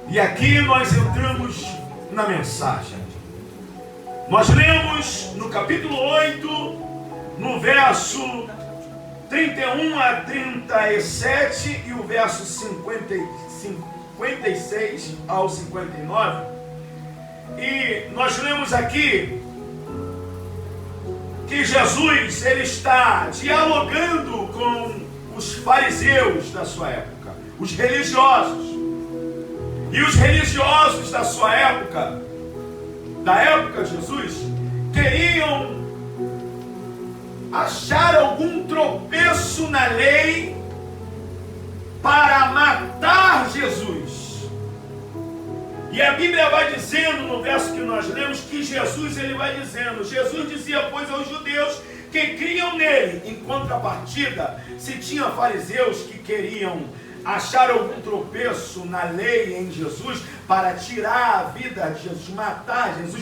E aqui nós entramos na mensagem. Nós lemos no capítulo 8, no verso 31 a 37 e o verso 56 ao 59. E nós lemos aqui que Jesus ele está dialogando com os fariseus da sua época, os religiosos. E os religiosos da sua época, da época de Jesus, queriam achar algum tropeço na lei para matar Jesus. E a Bíblia vai dizendo, no verso que nós lemos, que Jesus dizia, pois, aos judeus que criam nele. Em contrapartida, se tinha fariseus que queriam achar algum tropeço na lei em Jesus para tirar a vida de Jesus, matar Jesus.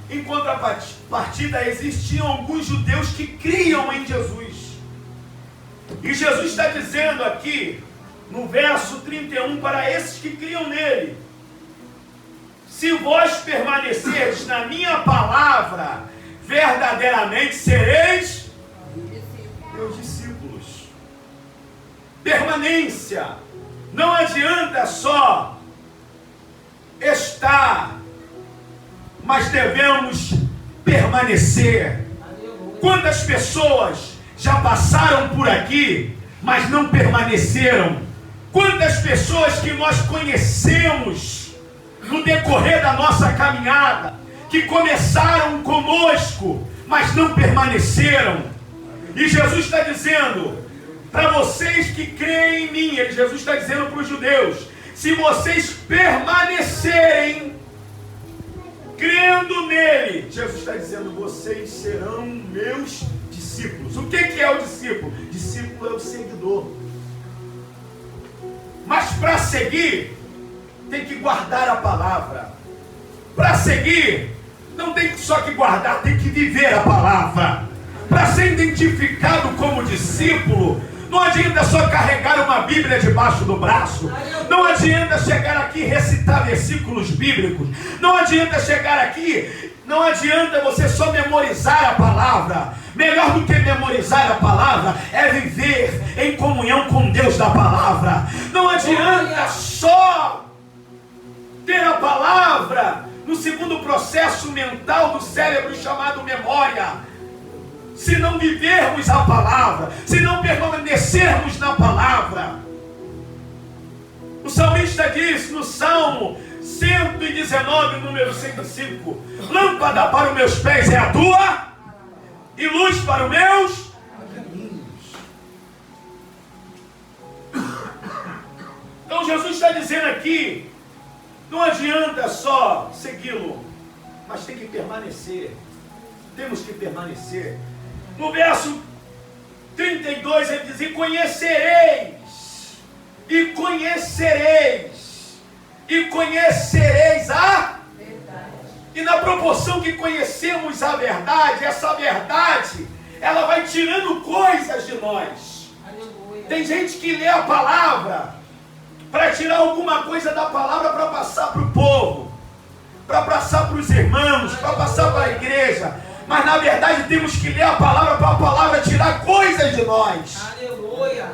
Em contrapartida, existiam alguns judeus que criam em Jesus. E Jesus está dizendo aqui, no verso 31, para esses que criam nele: se vós permanecerdes na minha palavra, verdadeiramente sereis meus discípulos. Permanência. Não adianta só estar, mas devemos permanecer. Quantas pessoas já passaram por aqui, mas não permaneceram? Quantas pessoas que nós conhecemos no decorrer da nossa caminhada, que começaram conosco, mas não permaneceram? E Jesus está dizendo, para vocês que creem em mim, Jesus está dizendo para os judeus, se vocês permanecerem crendo nele, Jesus está dizendo, vocês serão meus discípulos. O que é o discípulo? Discípulo é o seguidor. Mas para seguir, tem que guardar a palavra. Para seguir, não tem só que guardar, tem que viver a palavra. Para ser identificado como discípulo, não adianta só carregar uma Bíblia debaixo do braço. Não adianta chegar aqui e recitar versículos bíblicos. Não adianta chegar aqui, não adianta você só memorizar a palavra. Melhor do que memorizar a palavra é viver em comunhão com Deus da palavra. Não adianta só ter a palavra no segundo processo mental do cérebro chamado memória. Se não vivermos a palavra, se não permanecermos na palavra. O salmista diz no Salmo 119, número 105, lâmpada para os meus pés é a tua, e luz para os meus caminhos. Então Jesus está dizendo aqui, não adianta só segui-lo, mas tem que permanecer. Temos que permanecer. No verso 32 ele diz, e conhecereis a verdade. E na proporção que conhecemos a verdade, essa verdade, ela vai tirando coisas de nós. Aleluia. Tem gente que lê a palavra para tirar alguma coisa da palavra para passar para o povo, para passar para os irmãos, para passar para a igreja. Mas na verdade temos que ler a palavra para a palavra tirar coisas de nós. Aleluia.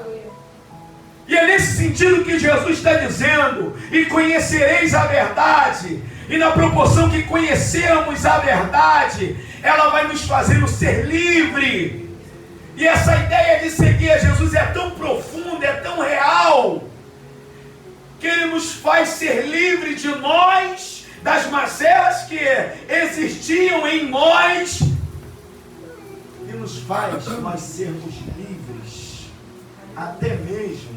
E é nesse sentido que Jesus está dizendo, e conhecereis a verdade. E na proporção que conhecermos a verdade, ela vai nos fazendo ser livre. E essa ideia de seguir a Jesus é tão profunda, é tão real, que ele nos faz ser livre de nós, das mazelas que existiam em nós, e nos faz nós sermos livres, até mesmo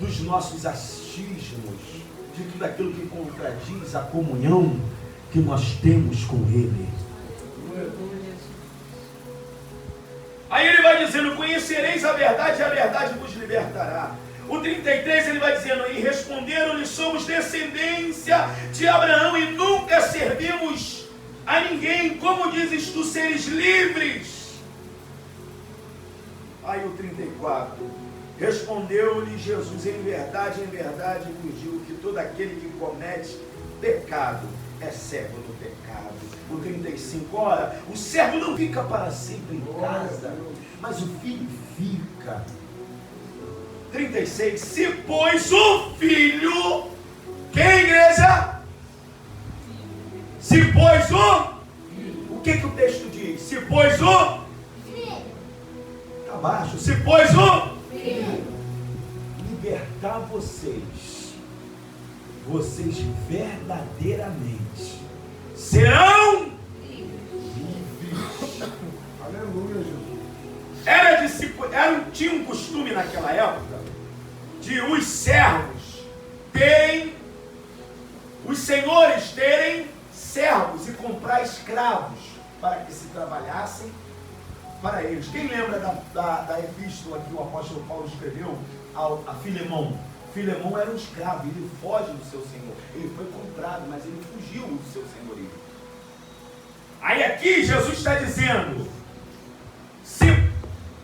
dos nossos achismos, de tudo aquilo que contradiz a comunhão que nós temos com Ele. Aí ele vai dizendo, conhecereis a verdade e a verdade vos libertará. O 33 ele vai dizendo, e responderam-lhe, somos descendência de Abraão e nunca servimos a ninguém, como dizes tu seres livres? Aí o 34, Respondeu-lhe Jesus: em verdade vos digo que todo aquele que comete pecado é servo do pecado. No 35, ora, o servo não fica para sempre em casa, mas o filho fica. 36, se pois o filho, quem, igreja? Se pois o que o texto diz? Se pois o filho, está abaixo, se pois o filho libertar vocês verdadeiramente serão livres. Aleluia, Jesus. Tinha um costume naquela época de os servos terem, os senhores terem servos e comprar escravos para que se trabalhassem para eles. Quem lembra da epístola que o apóstolo Paulo escreveu a Filemão? Filemão era um escravo, ele foge do seu senhor. Ele foi comprado, mas ele fugiu do seu senhorio. Aí aqui Jesus está dizendo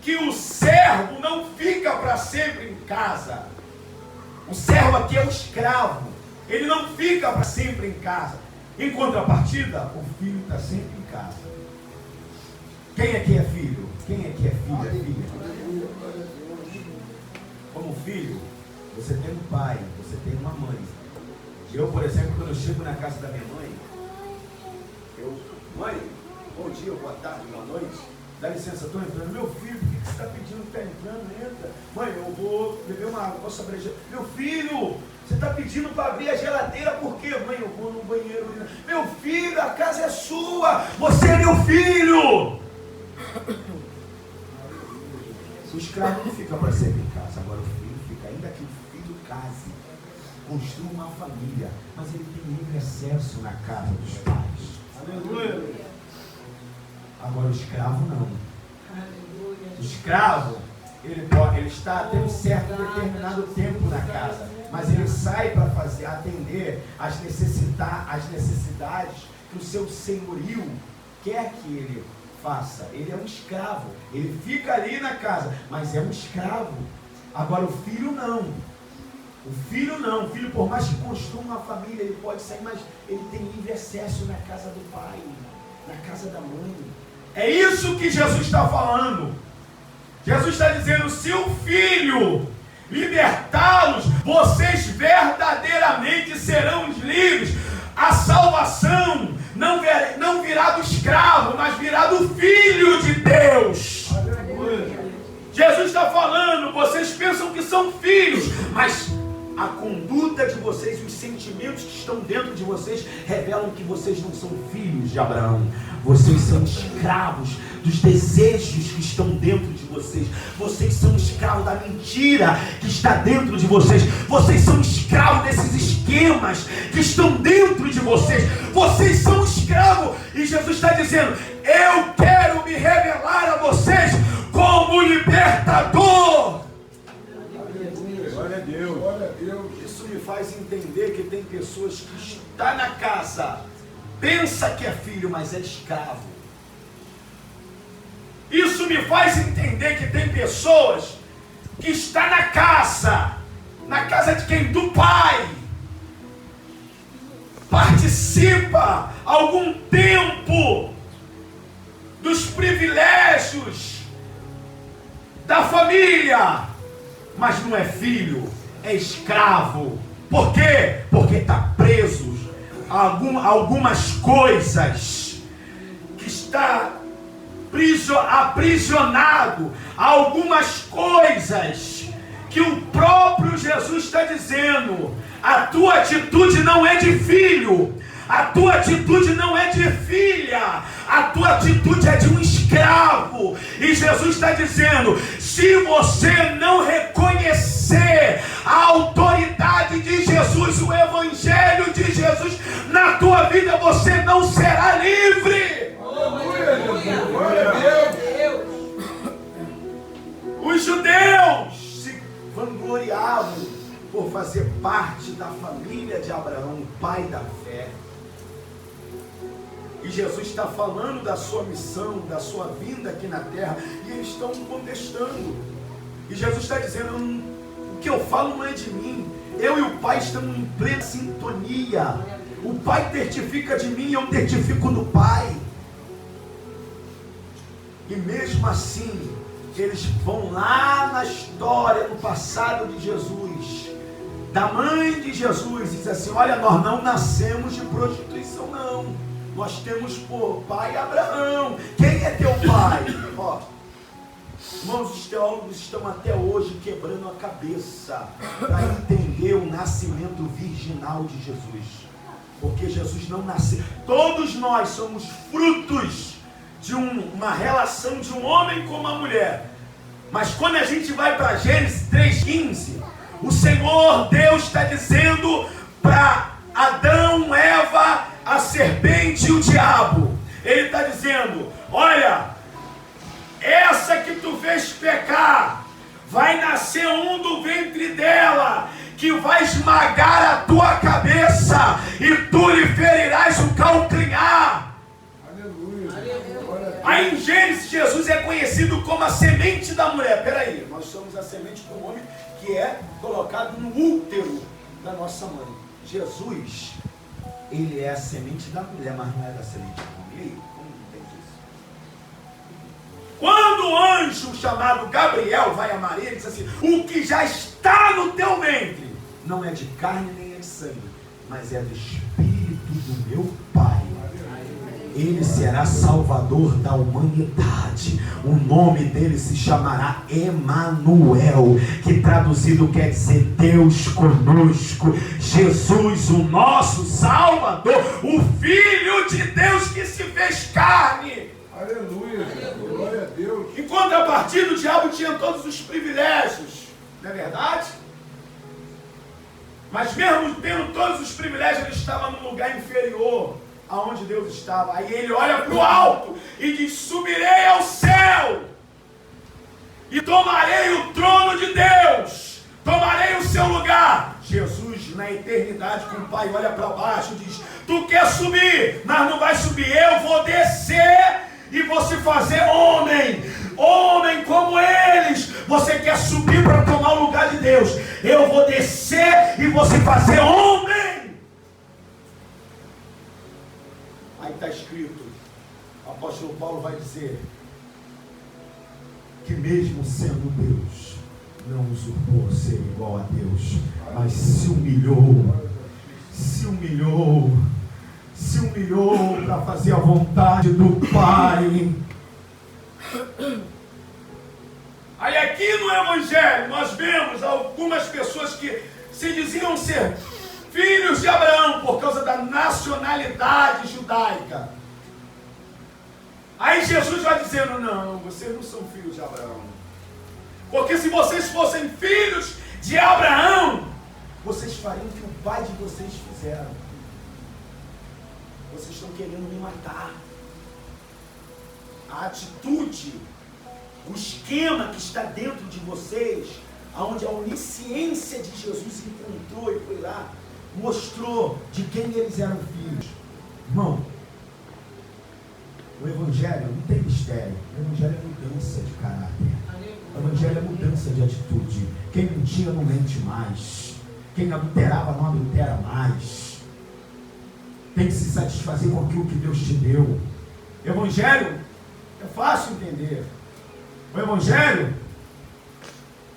que o servo não fica para sempre em casa. O servo aqui é o escravo. Ele não fica para sempre em casa. Em contrapartida, o filho está sempre em casa. Quem aqui é filho? Quem aqui é filho? É filha? Como filho, você tem um pai, você tem uma mãe. Eu, por exemplo, quando eu chego na casa da minha mãe, mãe, bom dia, boa tarde, boa noite. Dá licença, estou entrando. Meu filho, por que você está pedindo que está entrando? Entra. Mãe, eu vou beber uma água, posso abrir a geladeira? Meu filho, você está pedindo para abrir a geladeira por quê? Mãe, eu vou no banheiro. Meu filho, a casa é sua, você é meu filho. O escravo não fica para sempre em casa, agora o filho fica, ainda que o filho case, construa uma família, mas ele tem livre acesso na casa dos pais. Aleluia. Agora o escravo não. O escravo, ele está até um certo determinado tempo na casa, mas ele sai para atender as necessidades que o seu senhorio quer que ele faça. Ele é um escravo, ele fica ali na casa, mas é um escravo. Agora o filho não. O filho não. O filho, por mais que construa uma família, ele pode sair, mas ele tem livre acesso na casa do pai, na casa da mãe. É isso que Jesus está falando. Jesus está dizendo: se o filho libertá-los, vocês verdadeiramente serão livres. A salvação não virá do escravo, mas virá do Filho de Deus. Aleluia. Jesus está falando: vocês pensam que são filhos, mas a conduta de vocês, os sentimentos que estão dentro de vocês revelam que vocês não são filhos de Abraão. Vocês são escravos dos desejos que estão dentro de vocês. Vocês são escravos da mentira que está dentro de vocês. Vocês são escravos desses esquemas que estão dentro de vocês. Vocês são escravos. E Jesus está dizendo: eu quero me revelar a vocês como libertador. Glória a Deus. Glória a Deus. Isso me faz entender que tem pessoas que estão na casa, pensa que é filho, mas é escravo. Isso me faz entender que tem pessoas que estão na casa de quem? Do pai. Participa algum tempo dos privilégios da família, mas não é filho, é escravo. Por quê? Porque está preso a algumas coisas, que está aprisionado a algumas coisas que o próprio Jesus está dizendo: a tua atitude não é de filho, a tua atitude não é de filha, a tua atitude é de um escravo. E Jesus está dizendo: se você não reconhecer a autoridade de Jesus, o evangelho de Jesus na tua vida, você não será livre. Aleluia. Glória a Deus. Os judeus se vangloriavam por fazer parte da família de Abraão, o pai da fé. E Jesus está falando da sua missão, da sua vinda aqui na terra, e eles estão contestando. E Jesus está dizendo, o que eu falo não é de mim. Eu e o Pai estamos em plena sintonia. O Pai testifica de mim e eu testifico do Pai. E mesmo assim, eles vão lá na história, no passado de Jesus, da mãe de Jesus, e diz assim, olha, nós não nascemos de prostituição não. Nós temos por pai Abraão. Quem é teu pai? Ó, irmãos, os teólogos estão até hoje quebrando a cabeça para entender o nascimento virginal de Jesus. Porque Jesus não nasceu. Todos nós somos frutos de uma relação de um homem com uma mulher. Mas quando a gente vai para Gênesis 3,15, o Senhor Deus está dizendo para Adão, Eva, a serpente e o diabo. Ele está dizendo, olha, essa que tu fez pecar, vai nascer um do ventre dela, que vai esmagar a tua cabeça, e tu lhe ferirás o calcanhar. Aleluia. Aí em Gênesis, Jesus é conhecido como a semente da mulher. Peraí, nós somos a semente do homem que é colocado no útero da nossa mãe. Jesus, ele é a semente da mulher, mas não é da semente do homem. E aí, como entende isso? Quando o anjo chamado Gabriel vai a Maria, ele diz assim, o que já está no teu ventre não é de carne nem é de sangue, mas é do Espírito do meu Pai. Ele será salvador da humanidade. O nome dele se chamará Emanuel, que traduzido quer dizer Deus conosco. Jesus, o nosso Salvador, o Filho de Deus que se fez carne. Aleluia, glória a Deus. Em contrapartida, o diabo tinha todos os privilégios, não é verdade? Mas mesmo tendo todos os privilégios, ele estava num lugar inferior aonde Deus estava. Aí ele olha para o alto e diz, subirei ao céu e tomarei o trono de Deus, tomarei o seu lugar. Jesus na eternidade com o Pai olha para baixo e diz, tu quer subir, mas não vai subir, eu vou descer e vou se fazer homem como eles. Você quer subir para tomar o lugar de Deus, eu vou descer e vou se fazer homem. Aí está escrito, o apóstolo Paulo vai dizer que mesmo sendo Deus, não usurpou ser igual a Deus, mas se humilhou para fazer a vontade do Pai. Aí aqui no Evangelho nós vemos algumas pessoas que se diziam ser filhos de Abraão por causa da nacionalidade judaica. Aí Jesus vai dizendo, não, vocês não são filhos de Abraão. Porque se vocês fossem filhos de Abraão, vocês fariam o que o pai de vocês fizeram. Vocês estão querendo me matar. A atitude, o esquema que está dentro de vocês, onde a onisciência de Jesus encontrou e foi lá, mostrou de quem eles eram filhos. Irmão, o Evangelho não tem mistério. O Evangelho é mudança de caráter. O Evangelho é mudança de atitude. Quem mentia não mente mais. Quem adulterava não adultera mais. Tem que se satisfazer com aquilo que Deus te deu. O Evangelho é fácil entender. O Evangelho,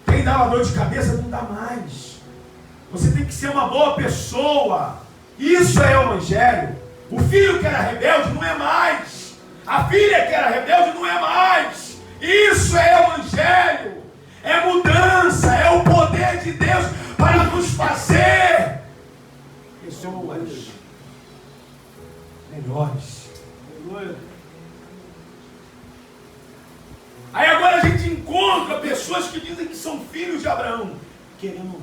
quem dava dor de cabeça não dá mais. Você tem que ser uma boa pessoa. Isso é o Evangelho. O filho que era rebelde não é mais. A filha que era rebelde não é mais. Isso é Evangelho. É mudança. É o poder de Deus para nos fazer pessoas melhores. Aí agora a gente encontra pessoas que dizem que são filhos de Abraão, querendo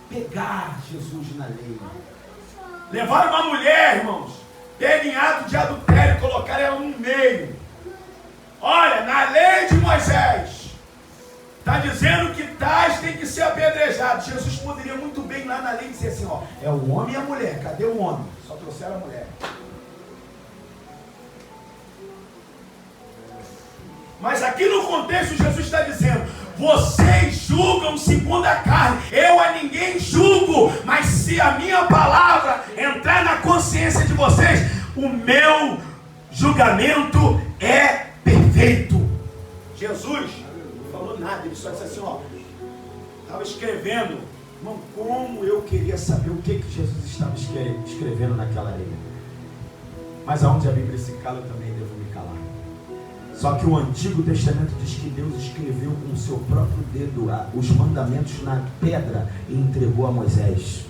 pegar Jesus na lei. Levaram uma mulher, irmãos, pega em ato de adultério e colocar ela no meio. Olha, na lei de Moisés está dizendo que tais tem que ser apedrejado. Jesus poderia muito bem lá na lei dizer assim, ó, é o homem e a mulher. Cadê o homem? Só trouxeram a mulher. Mas aqui no contexto Jesus está dizendo, Vocês julgam segundo a carne. Eu a ninguém julgo, mas se a minha palavra entrar na consciência de vocês, o meu julgamento é perfeito. Jesus não falou nada, ele só disse assim, ó, estava escrevendo. Irmão, como eu queria saber o que Jesus estava escrevendo naquela areia. Mas aonde a Bíblia se cala, eu também devo me calar. Só que o Antigo Testamento diz que Deus escreveu com o seu próprio dedo os mandamentos na pedra e entregou a Moisés.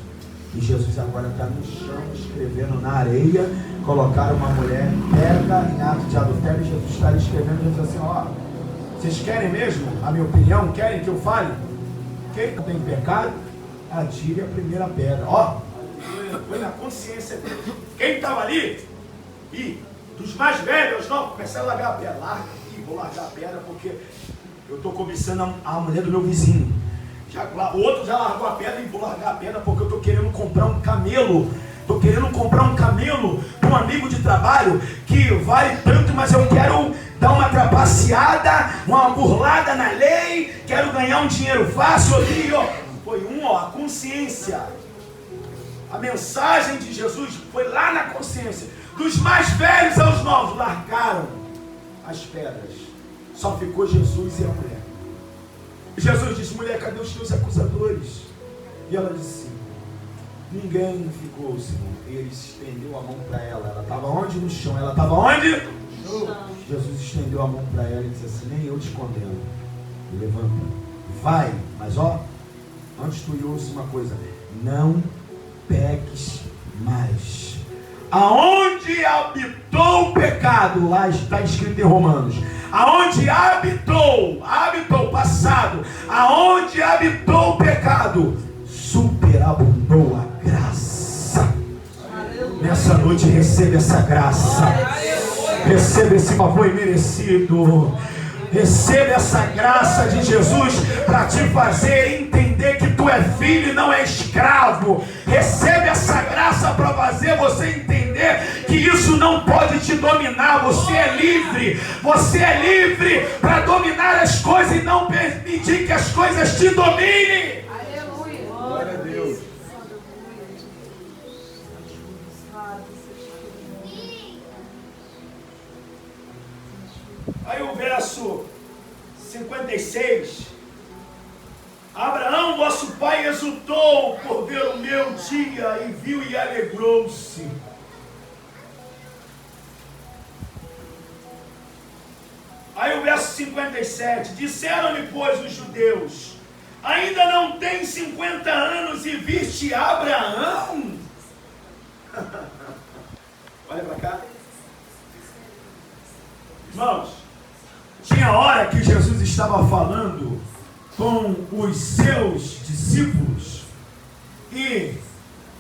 E Jesus agora está no chão escrevendo na areia. Colocaram uma mulher pega em ato de adultério e Jesus está escrevendo. Jesus assim, ó, vocês querem mesmo a minha opinião? Querem que eu fale? Quem não tem pecado, atire a primeira pedra. Ó, foi na consciência dele. Quem estava ali? E dos mais velhos, não, começaram a largar a pedra. Larga aqui, vou largar a pedra porque eu estou cobiçando a mulher do meu vizinho. O outro já largou a pedra e vou largar a pedra porque eu estou querendo comprar um camelo. Estou querendo comprar um camelo para um amigo de trabalho que vale tanto, mas eu quero dar uma trapaceada, uma burlada na lei, quero ganhar um dinheiro fácil ali, ó. Foi a consciência. A mensagem de Jesus foi lá na consciência. Dos mais velhos aos novos, largaram as pedras. Só ficou Jesus e a mulher. Jesus disse, mulher, cadê os teus acusadores? E ela disse, ninguém ficou, Senhor. Ele estendeu a mão para ela. Ela estava onde? No chão. Ela estava onde? No chão. Jesus estendeu a mão para ela e disse assim, nem eu te condeno. Levanta, vai. Mas ó, antes tu ouça uma coisa, não peques mais. Aonde habitou o pecado, lá está escrito em Romanos, aonde habitou passado, aonde habitou o pecado, superabundou a graça. Nessa noite receba essa graça, receba esse favor imerecido, receba essa graça de Jesus para te fazer entender que tu é filho e não é escravo. Receba essa graça para fazer você entender que isso não pode te dominar. Você é livre para dominar as coisas e não permitir que as coisas te dominem. Aleluia. Glória a Deus. Aí o verso 56. Abraão, vosso pai, exultou por ver o meu dia e viu e alegrou-se. Aí o verso 57. Disseram-lhe, pois, os judeus, ainda não tem 50 anos e viste Abraão? Olha para cá. Irmãos, tinha hora que Jesus estava falando com os seus discípulos e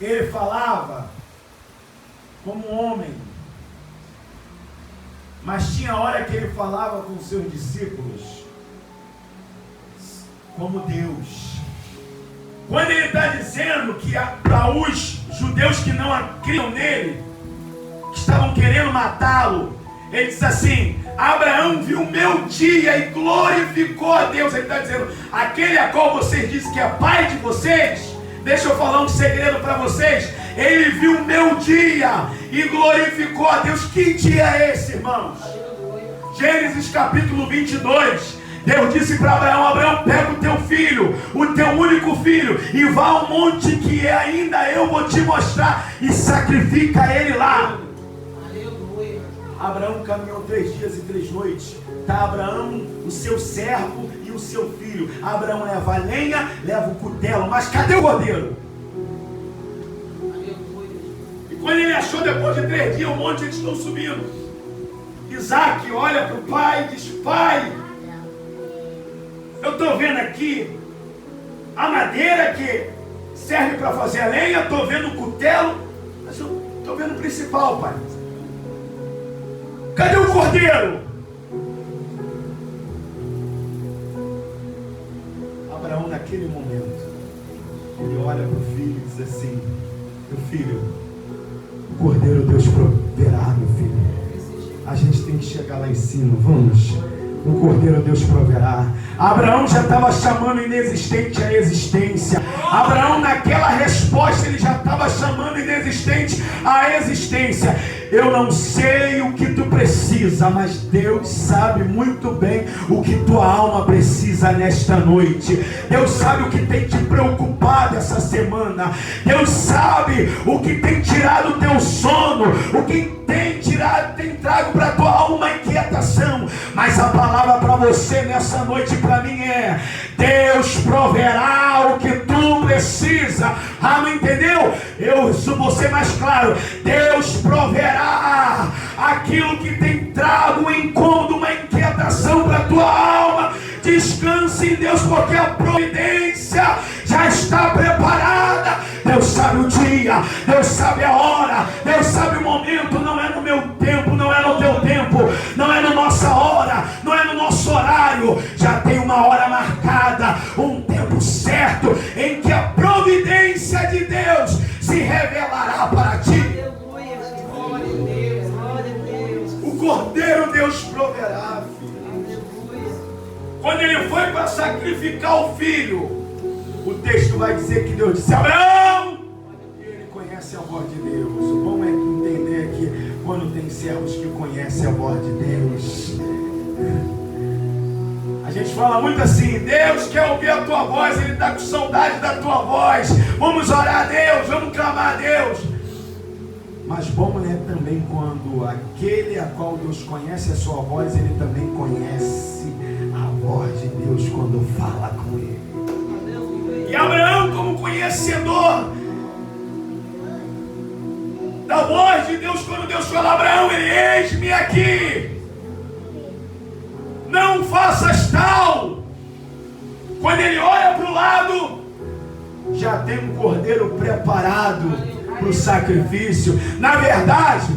ele falava como homem, mas tinha hora que ele falava com os seus discípulos como Deus. Quando ele está dizendo que para os judeus que não criam nele, que estavam querendo matá-lo, ele diz assim, Abraão viu o meu dia e glorificou a Deus. Ele está dizendo, aquele a qual vocês dizem que é pai de vocês, deixa eu falar um segredo para vocês, ele viu o meu dia e glorificou a Deus. Que dia é esse, irmãos? Gênesis capítulo 22, Deus disse para Abraão, Abraão, pega o teu filho, o teu único filho, e vá ao monte que ainda eu vou te mostrar, e sacrifica ele lá. Abraão caminhou 3 dias e 3 noites. Está Abraão, o seu servo e o seu filho. Abraão leva a lenha, leva o cutelo, mas cadê o cordeiro? E quando ele achou, depois de 3 dias, o monte, eles estão subindo. Isaac olha para o pai e diz, pai, eu estou vendo aqui a madeira que serve para fazer a lenha, estou vendo o cutelo, mas eu estou vendo o principal, pai. Cadê o cordeiro? Abraão, naquele momento, ele olha para o filho e diz assim, meu filho, o cordeiro Deus proverá, meu filho. A gente tem que chegar lá em cima, vamos. O Cordeiro Deus proverá. Abraão já estava chamando inexistente a existência. Abraão, naquela resposta, ele já estava chamando inexistente a existência. Eu não sei o que tu precisa, mas Deus sabe muito bem o que tua alma precisa nesta noite. Deus sabe o que tem te preocupado essa semana. Deus sabe o que tem tirado o teu sono, o que tem trago para a tua alma uma inquietação. Mas a palavra para você nessa noite, para mim, é: Deus proverá o que tu precisa. Ah, não entendeu? Eu vou ser mais claro. Deus proverá aquilo que tem trago um incômodo, uma inquietação para a tua alma. Descanse em Deus, porque a providência já está preparada. Deus sabe o dia, Deus sabe a hora, Deus sabe o momento. Não é no meu tempo, não é no teu tempo, não é na nossa hora, não é no nosso horário. Já tem uma hora marcada, um tempo certo em que a providência de Deus se revelará para ti. O Cordeiro Deus proverá, filho. Quando ele foi para sacrificar o filho, o texto vai dizer que Deus disse: Abraão! E ele conhece a voz de Deus. O bom é entender que quando tem servos que conhecem a voz de Deus, a gente fala muito assim: Deus quer ouvir a tua voz, Ele está com saudade da tua voz. Vamos orar a Deus, vamos clamar a Deus. Mas bom é também quando aquele a qual Deus conhece a sua voz, ele também conhece a voz de Deus quando fala com ele. E Abraão, como conhecedor da voz de Deus, quando Deus fala: Abraão, ele: eis-me aqui, não faças tal. Quando ele olha para o lado, já tem um cordeiro preparado para o sacrifício. Na verdade,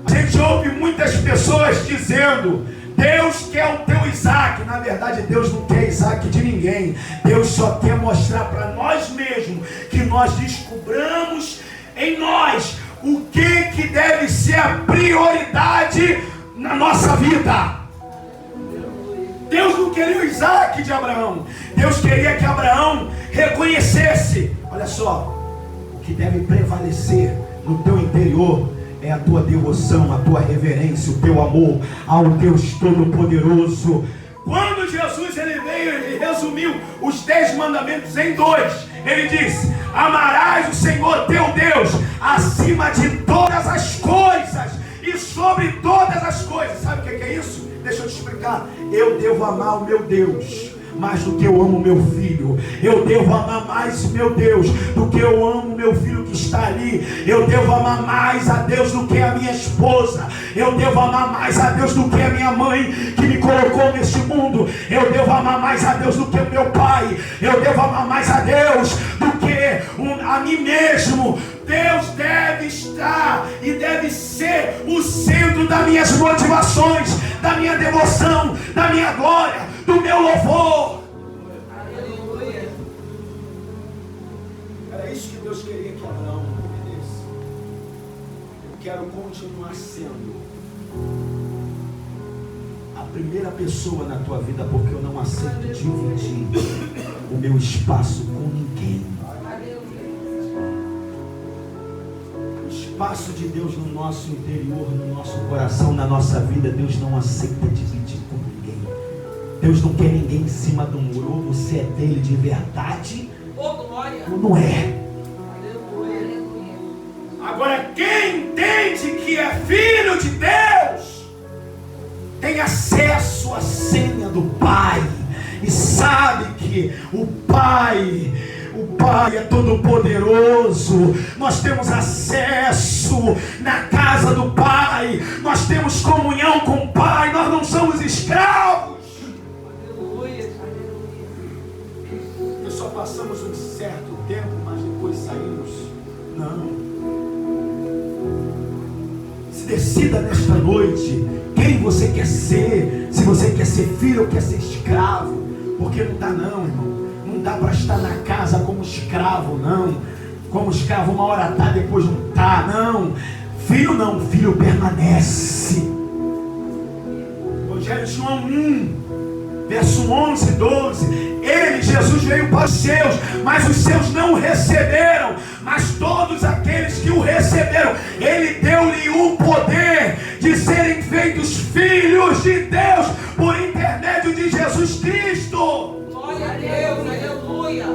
a gente ouve muitas pessoas dizendo: Deus quer o teu Isaac. Na verdade, Deus não quer Isaac de ninguém. Deus só quer mostrar para nós mesmos que nós descobramos em nós o que deve ser a prioridade na nossa vida. Deus não queria o Isaac de Abraão. Deus queria que Abraão reconhecesse: olha só, o que deve prevalecer no teu interior é a tua devoção, a tua reverência, o teu amor ao Deus Todo-Poderoso. Quando Jesus ele veio e resumiu os 10 mandamentos em 2, ele disse: amarás o Senhor teu Deus acima de todas as coisas e sobre todas as coisas. Sabe o que é isso? Deixa eu te explicar. Eu devo amar o meu Deus mais do que eu amo meu filho. Eu devo amar mais meu Deus do que eu amo meu filho que está ali. Eu devo amar mais a Deus do que a minha esposa. Eu devo amar mais a Deus do que a minha mãe que me colocou neste mundo. Eu devo amar mais a Deus do que o meu pai. Eu devo amar mais a Deus do que a mim mesmo. Deus deve estar e deve ser o centro das minhas motivações, da minha devoção, da minha glória, do meu louvor. Aleluia. Era isso que Deus queria que Abraão obedecesse. Eu quero continuar sendo a primeira pessoa na tua vida, porque eu não aceito dividir o meu espaço com ninguém. O espaço de Deus no nosso interior, no nosso coração, na nossa vida, Deus não aceita dividir com ninguém. Deus não quer ninguém em cima do muro. Ou você é dele de verdade, ou não é. Agora, quem entende que é filho de Deus tem acesso à senha do Pai e sabe que o Pai é todo poderoso. Nós temos acesso na casa do Pai. Nós temos comunhão com o Pai. Nós não somos escravos. Aleluia. E só passamos um certo tempo, mas depois saímos. Não. Se decida nesta noite quem você quer ser. Se você quer ser filho ou quer ser escravo. Porque não dá não, irmão. Não dá para estar na casa como escravo, não. Como escravo uma hora tá, depois não tá, não. Filho não, filho permanece. O Evangelho Olha, João 1, verso 11, 12. Ele, Jesus, veio para os seus, mas os seus não o receberam. Mas todos aqueles que o receberam, Ele deu-lhe o poder de serem feitos filhos de Deus por intermédio de Jesus Cristo. Glória a Deus, aleluia.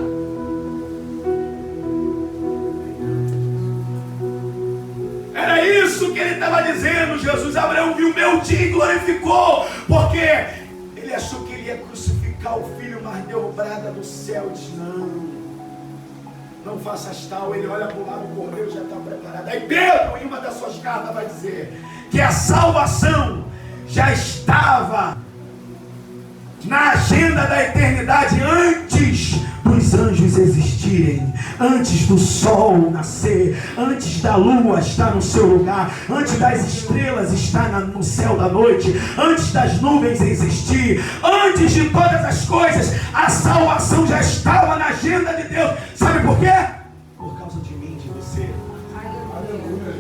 Era isso que ele estava dizendo. Jesus, Abraão viu meu dia e glorificou, porque ele achou que ele ia crucificar o filho, mas deu brada do céu e diz: não faças tal. Ele olha para o lado, o cordeiro já está preparado. Aí Pedro, em uma das suas cartas, vai dizer que a salvação já estava na agenda da eternidade antes dos anjos existirem, antes do sol nascer, antes da lua estar no seu lugar, antes das estrelas estar no céu da noite, antes das nuvens existir, antes de todas as coisas, a salvação já estava na agenda de Deus. Sabe por quê? Por causa de mim, de você.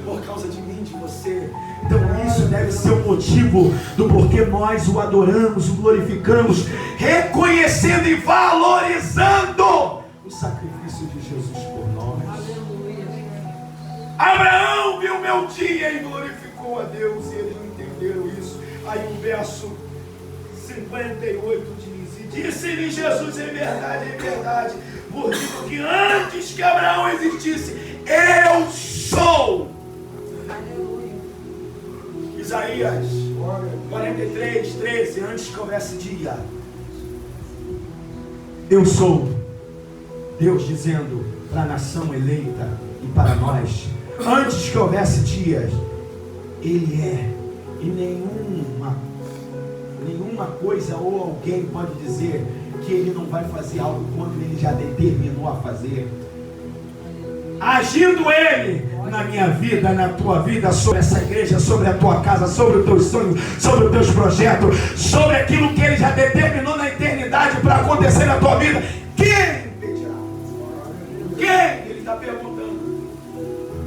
Por causa de mim, de você. Então isso deve ser o motivo do porquê nós o adoramos, o glorificamos, reconhecendo e valorizando o sacrifício de Jesus por nós. Aleluia. Abraão viu meu dia e glorificou a Deus, e eles não entenderam isso. Aí o verso 58 diz: e disse-lhe Jesus: em verdade, por digo que antes que Abraão existisse, eu sou. Isaías 43, 13, antes que houvesse dia, eu sou. Deus dizendo para a nação eleita e para nós, antes que houvesse dias, Ele é. E nenhuma coisa ou alguém pode dizer que Ele não vai fazer algo quando Ele já determinou a fazer. Agindo Ele na minha vida, na tua vida, sobre essa igreja, sobre a tua casa, sobre os teus sonhos, sobre os teus projetos, sobre aquilo que Ele já determinou na eternidade para acontecer na tua vida, quem impedirá? Quem? Ele está perguntando.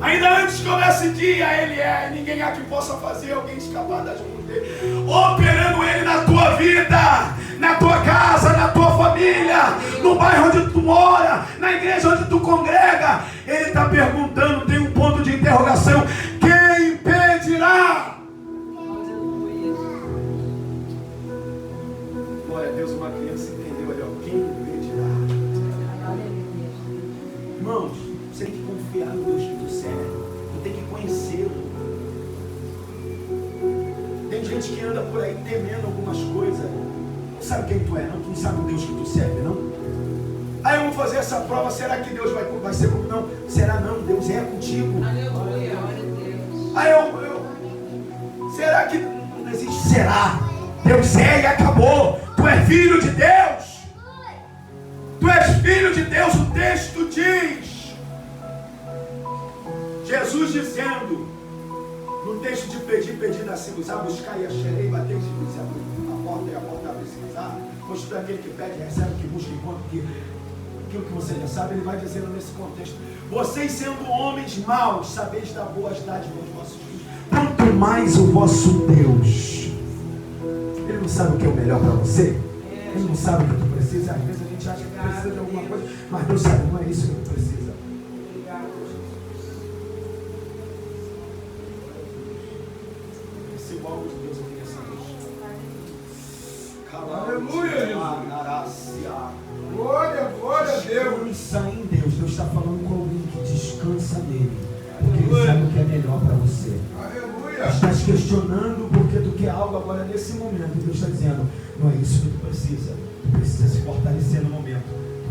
Ainda antes que houvesse dia, Ele é, ninguém há que possa fazer alguém escapar das mãos dele, operando Ele na tua vida, na tua casa, na tua família, no bairro onde tu mora, na igreja onde tu congrega. Ele está perguntando, tem um ponto de interrogação: quem impedirá? Glória a Deus, uma criança entendeu ali, ó, quem impedirá? Irmãos, você tem que confiar no Deus que tu serve, tu tem que conhecê-lo. Tem gente que anda por aí temendo algumas coisas. Não sabe quem tu é, não? Tu não sabe o Deus que tu serve, não? Aí eu vou fazer essa prova, será que Deus vai ser comigo? Não, será não, Deus é contigo. Aleluia, glória a Deus. Aí será que não existe? Será? Deus é e acabou. Tu és filho de Deus. Tu és filho de Deus, o texto diz. Jesus dizendo, no texto de pedir, dá-se-vos-á, buscar e acharei, bater e se abrir a porta e a porta abrir-se-vos-á. Pois tu é aquele que pede, recebe, que busca, encontra, aquilo que você já sabe. Ele vai dizendo nesse contexto: vocês sendo homens maus, sabeis dar boas dádivas aos vossos filhos, quanto mais o vosso Deus. Ele não sabe o que é o melhor para você? Ele não sabe o que tu precisa. Às vezes a gente acha que precisa de alguma coisa, mas Deus sabe, não é isso que tu precisa. Receba algo de Deus aqui nessa noite. Aleluia! Glória a Deus! Descansa em Deus. Deus está falando com alguém que descansa nele, porque Ele sabe o que é melhor para você. Aleluia! Estás questionando porque tu quer algo agora nesse momento, e Deus está dizendo: não é isso que tu precisa. Tu precisa se fortalecer no momento.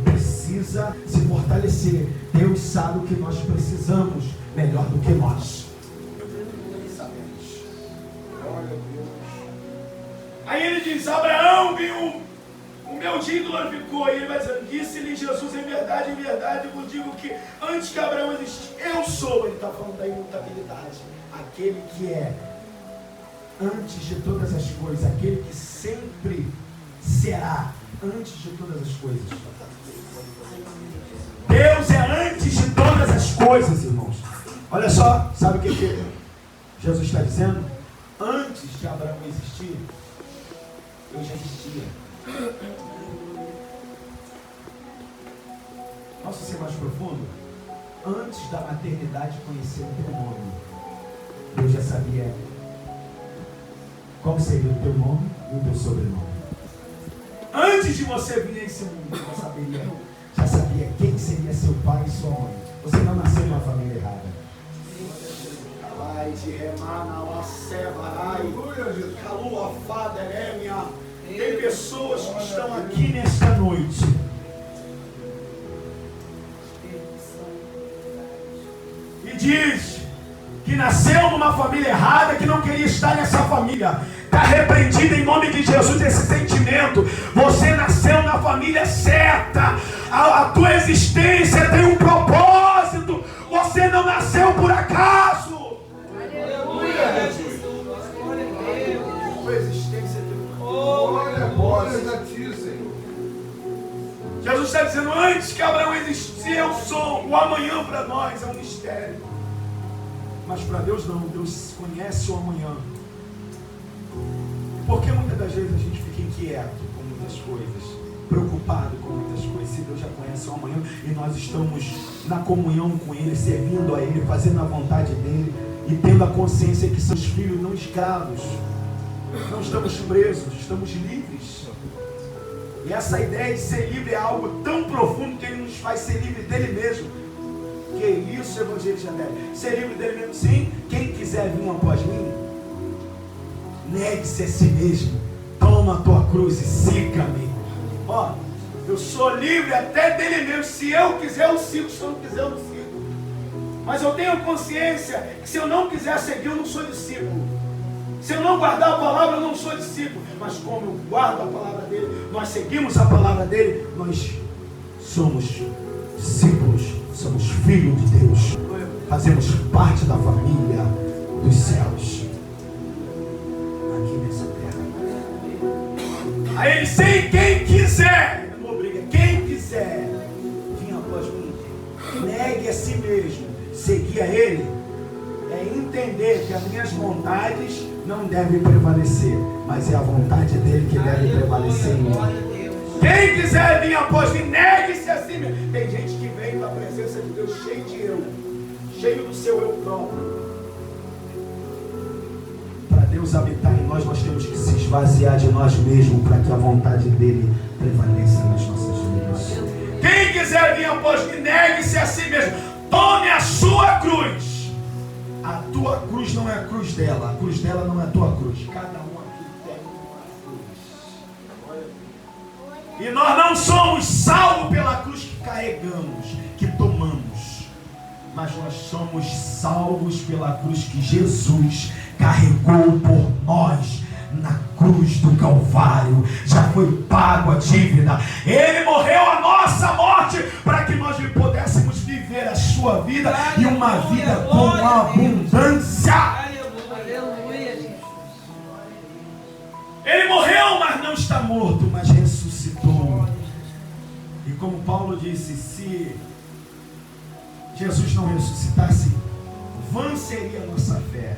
Tu precisa se fortalecer. Deus sabe o que nós precisamos melhor do que nós. Aí ele diz: Abraão viu o meu dia e glorificou. E ele vai dizendo: disse-lhe Jesus: em verdade, eu digo que antes que Abraão existisse, eu sou. Ele está falando da imutabilidade. Aquele que é antes de todas as coisas, aquele que sempre será antes de todas as coisas. Deus é antes de todas as coisas, irmãos. Olha só, sabe o que Jesus está dizendo? Antes de Abraão existir, Eu já existia. Posso ser mais profundo? Antes da maternidade conhecer o teu nome, eu já sabia qual seria o teu nome e o teu sobrenome. Antes de você vir a esse mundo, já sabia quem seria seu pai e sua mãe. Você não nasceu numa família errada. Tem pessoas que estão aqui nesta noite e diz que nasceu numa família errada, que não queria estar nessa família. Está repreendido em nome de Jesus esse sentimento. Você nasceu na família certa. A tua existência tem um propósito. Você não nasceu por acaso. Aleluia. Tua existência tem um propósito. Jesus está dizendo, antes que Abraão existisse, eu sou. O amanhã para nós é um mistério. Mas para Deus não. Deus conhece o amanhã. Porque muitas das vezes a gente fica inquieto com muitas coisas, preocupado com muitas coisas, se Deus já conhece o amanhã e nós estamos na comunhão com Ele, servindo a Ele, fazendo a vontade dEle e tendo a consciência que somos filhos, não escravos, não estamos presos, estamos livres. E essa ideia de ser livre é algo tão profundo que Ele nos faz ser livre dEle mesmo. Que isso, Evangelho de Jandé? Ser livre dEle mesmo, sim. Quem quiser vir após mim, negue-se a si mesmo, toma a tua cruz e siga-me. Ó, eu sou livre até dele mesmo. Se eu quiser eu sigo, se eu não quiser eu não sigo. Mas eu tenho consciência que se eu não quiser seguir, eu não sou discípulo. Se eu não guardar a palavra, eu não sou discípulo. Mas como eu guardo a palavra dele, nós seguimos a palavra dele, nós somos discípulos, somos filhos de Deus, fazemos parte da família dos céus. Aí ele diz, quem quiser, não obriga, quem quiser vir após mim, negue a si mesmo, seguir a Ele, é entender que as minhas vontades não devem prevalecer, mas é a vontade dele que deve prevalecer em mim. Quem quiser vir após mim, negue-se a si mesmo. Tem gente que vem para a presença de Deus cheio de eu, cheio do seu eu próprio. Deus habitar em nós, nós temos que se esvaziar de nós mesmos para que a vontade dele prevaleça nas nossas vidas. Quem quiser vir após mim, negue-se a si mesmo, tome a sua cruz. A tua cruz não é a cruz dela não é a tua cruz. Cada um aqui tem uma cruz. E nós não somos salvos pela cruz que carregamos, que tomamos, mas nós somos salvos pela cruz que Jesus carregou por nós na cruz do Calvário. Já foi pago a dívida. Ele morreu a nossa morte para que nós pudéssemos viver a sua vida e uma vida com abundância. Aleluia. Ele morreu, mas não está morto, mas ressuscitou. E como Paulo disse, se Jesus não ressuscitasse, vã seria a nossa fé.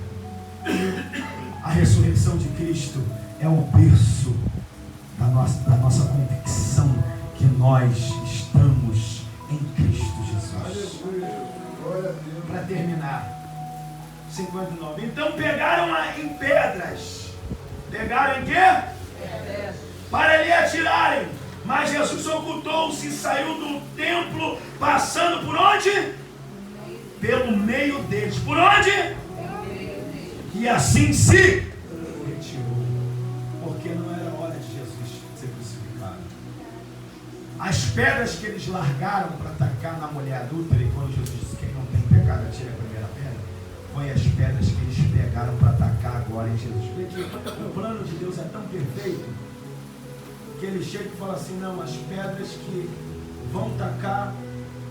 A ressurreição de Cristo é o berço da nossa convicção que nós estamos em Cristo Jesus. Para terminar, 59. Então pegaram em pedras. Pegaram em quê? Para lhe atirarem. Mas Jesus ocultou-se e saiu do templo, passando por onde? Pelo meio deles. Por onde? E assim se retirou, porque não era hora de Jesus ser crucificado. As pedras que eles largaram para atacar na mulher adúltera, e quando Jesus disse, quem não tem pecado atire a primeira pedra, foi as pedras que eles pegaram para atacar agora em Jesus. Porque o plano de Deus é tão perfeito, que ele chega e fala assim, não, as pedras que vão tacar,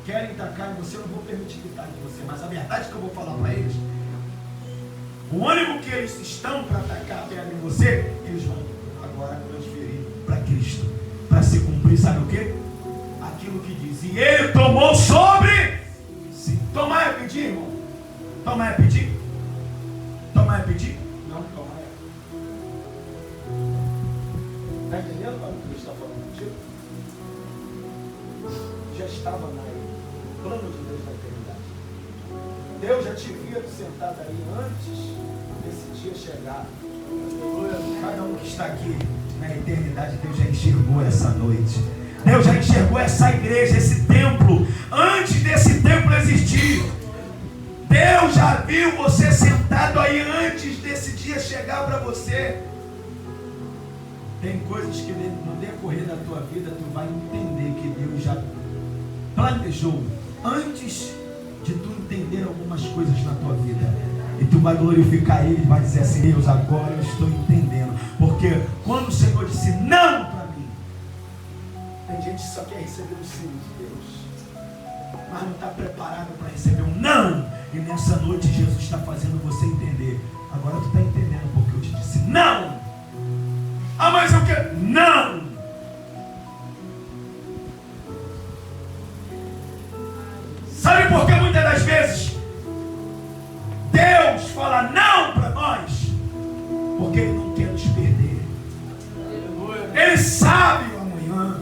querem tacar em você, eu não vou permitir que taque em você, mas a verdade que eu vou falar para eles, o único que eles estão para atacar a pedra em você, eles vão agora transferir para Cristo, para se cumprir, sabe o que? Aquilo que diz, e ele tomou sobre si. Tomar é pedir, irmão? Tomar é pedir? Tomar é pedir? Não, tomar estava no plano de Deus na eternidade. Deus já te via sentado aí antes desse dia chegar. Cada um que está aqui na eternidade, Deus já enxergou essa noite. Deus já enxergou essa igreja, esse templo, antes desse templo existir. Deus já viu você sentado aí antes desse dia chegar para você. Tem coisas que no decorrer da tua vida tu vai entender que Deus já planejou antes de tu entender algumas coisas na tua vida. E tu vai glorificar Ele, vai dizer assim: Deus, agora eu estou entendendo. Porque quando o Senhor disse não para mim, tem gente que só quer receber o sim de Deus, mas não está preparado para receber um não. E nessa noite Jesus está fazendo você entender. Agora tu está entendendo porque eu te disse não. Ah, mas eu quero. Não. Sabe por que muitas das vezes Deus fala não para nós? Porque Ele não quer nos perder. Ele sabe o amanhã.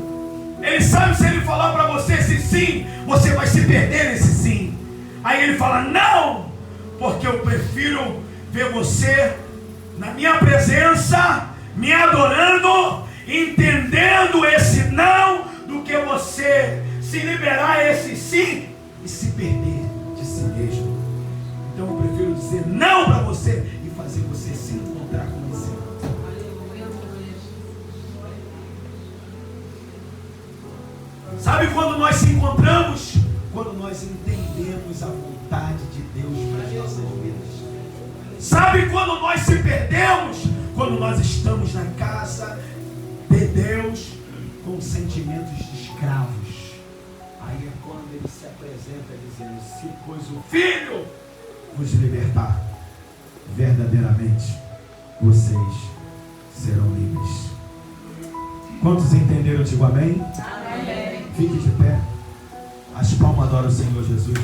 Ele sabe se Ele falar para você esse sim, você vai se perder nesse sim. Aí Ele fala não, porque eu prefiro ver você na minha presença, me adorando, entendendo esse não, do que você se liberar esse sim e se perder de si mesmo. Então eu prefiro dizer não para você e fazer você se encontrar com esse não. Sabe quando nós se encontramos? Quando nós entendemos a vontade de Deus para as nossas vidas. Sabe quando nós se perdemos? Quando nós estamos na casa de Deus com sentimentos de escravos. Aí é quando Ele se apresenta dizendo: se pois o Filho vos libertar, verdadeiramente vocês serão livres. Quantos entenderam? Digo amém? Amém. Fique de pé. As palmas adoram o Senhor Jesus.